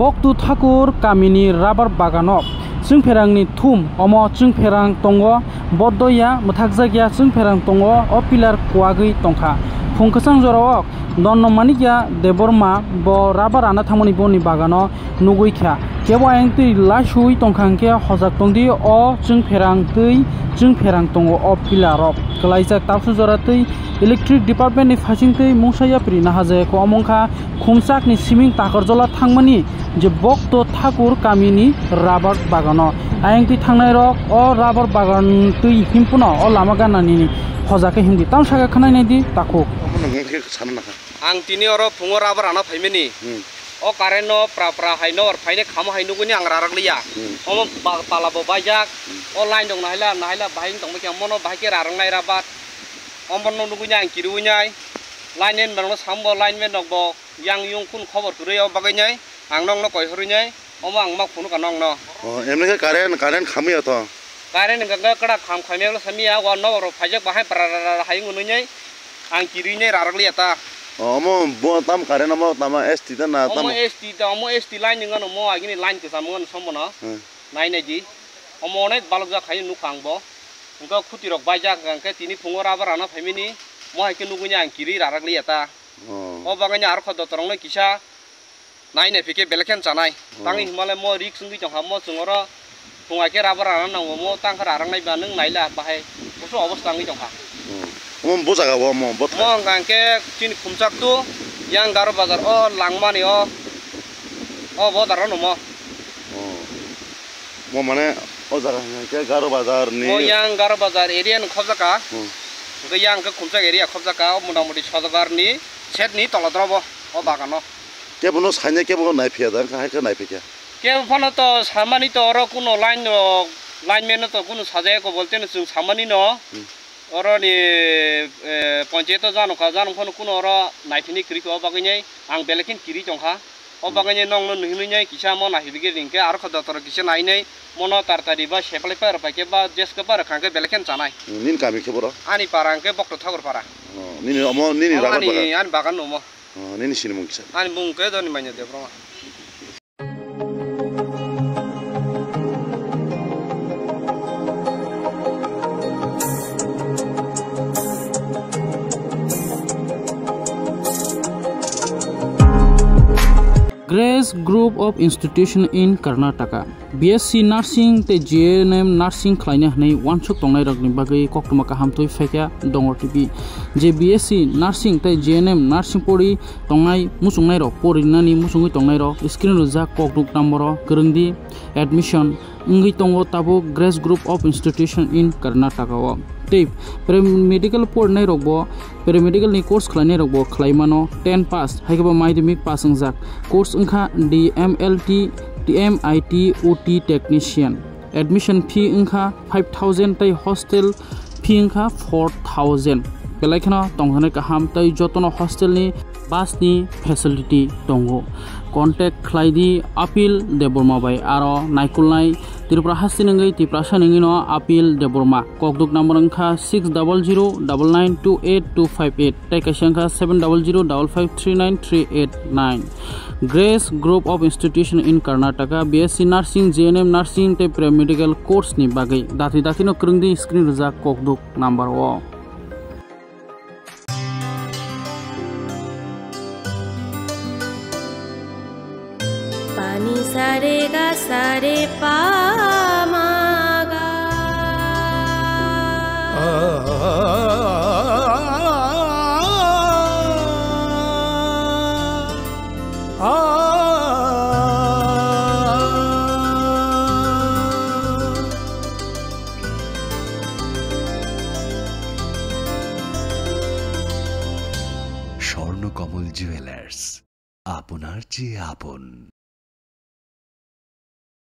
Boktu Thakur Kamini Rubber Bagano Sungferangni Thum Omo Sungferang Tongo Bodoya Muthakjagya Sungferang Tongo O Pilar Kwagui Tongkha Phungkhasang Jorok Donno Manikya Deborma Bo Rubber Ana Thamoni Boni Bagano Nuguikha Kebo Engti Lashui Tongkhangke Hojak Tongdi O Sungferang Tui Sungferang Tongo O Pilarok Klaijak Tapsu Joratui Electric Department ni Phasingtui Mungsaya Prina Haje ko Amongkha Khumsak ni Siming Takarjola Thangmani je Boktu Thakur Kamini Rubber Bagano Aengti Thangnai rok O Rubber Bagan tui himpuno O lama ganani hojake himdi tamsaka khanai nai di takuk ang tini oro phungo rubber ana phaimeni o kareno pra haino or phaine khama haino guni ang rarak liya o palabo bajak o line dong naila bahing tong mekya mono bahike rarang nai rabat o monno nugunya ang kirunyai line en banglo sambo line men nokbo yang yung kun khobor kureo bagainyai ang nong no koi horunyai o mang mak phunu kanong no o emne karen khami ato karen nganga kada kham khamelo samia wa no ro phajak bahai pra haing ununyai ang kirinyai rarak liya ta omo bo tam karen omo tama ST ta na tam omo ST line ngano mo agini line ke samongan somono nai neji omo ne balokja khai nu khangbo ngka khuti rok baijak ngke tini phungo rubber ana phaimini mo haike nugunya ang kiri rarak liya ta o baganya ar khodo torong kisa nai ne pike belekhen chanai tangi himale mo rik sunggi jong hamo sungoro phungake rubber ana nang mo tang khara rang nai ba nang naila bahai usu obostha ngi jong ha omo bo jaga bo mo bo ngangke tini khumchak tu yang garo bazar o langmani o bo darono mo mo mane o jaga ke garo bazar ni o yang garo bazar area no khobjaka ke yang ke khumchak area khobjaka motamoti 6 jagar ni set ni tolodrobo o bagano ke bono saine ke bono nai phiada ka ke nai phikya ke phono to samani to oro kuno line men to kuno sajaye ko bolte no jung samani no oro ni panchayat jano phono kuno oro naithini kiri ko bagainyai ang belekin kiri jongkha o bagainyai nong no nuhinunyai kisa mo nahibige ringke ar khoda tor kisa nainai mono tartari ba sheple par ba ke ba jeska par khangke beleken chanai nin kami ke boro ani parangke Boktu Thakur para nini omo nini rabar bagan ani bagan no mo nini sini mung kisa ani mungke doni manya de broma Grace Group of Institution in Karnataka BSc Nursing te GNM Nursing khlaina hnei wansuk tongnai rokni bagai koktuma kaham toi fekya dongor tibi je BSc Nursing te GNM Nursing pori tongnai musungnai rok porinani musungui tongnai rok screen rujak kokduk number kerengdi admission ngui tongo tabo Grace Group of Institution in Karnataka o tip paramedical pornai rokbo paramedical ni course khlainai rokbo khlaimano 10 pass haikaba maidemik pass ungjak course ungkha DMLT TMIT OT technician admission fee ungkha 5000 tai hostel fee ungkha 4000 belaikhana tonghane kaham tai jotono hostel ni bus ni facility tongo contact khlaidi apil deborma bai aro naikulnai Tripura hasinangai Tripura no apil deborma kokduk number ungkha 6009928258 tai kaisangkha 7005539389 Grace Group of Institution in Karnataka BSc Nursing GNM Nursing te paramedical course ni bagai dati no krungdi screen rujak kokduk number o pani sare ga sare pa ma ga Swarnakamal jewellers আপনার চেয়ে আপন।